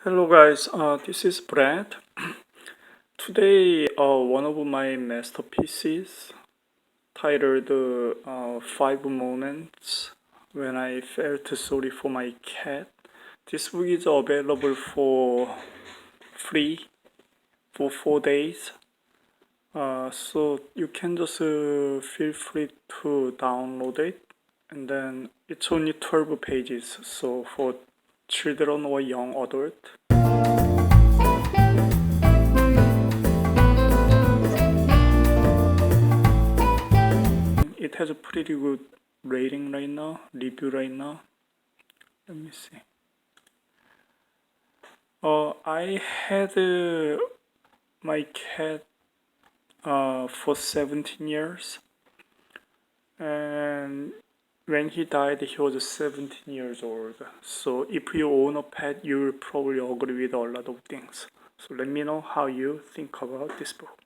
Hello guys, this is Brad. Today, one of my masterpieces titled 5 Moments When I Felt Sorry for My Cat. This book is available for free for 4 days. So you can just feel free to download it. And then it's only 12 pages, so for children or young adult. It has a pretty good rating right now, review right now. Let me see. I had my cat for 17 years, and when he died, he was 17 years old. So if you own a pet, you will probably agree with a lot of things. So let me know how you think about this book.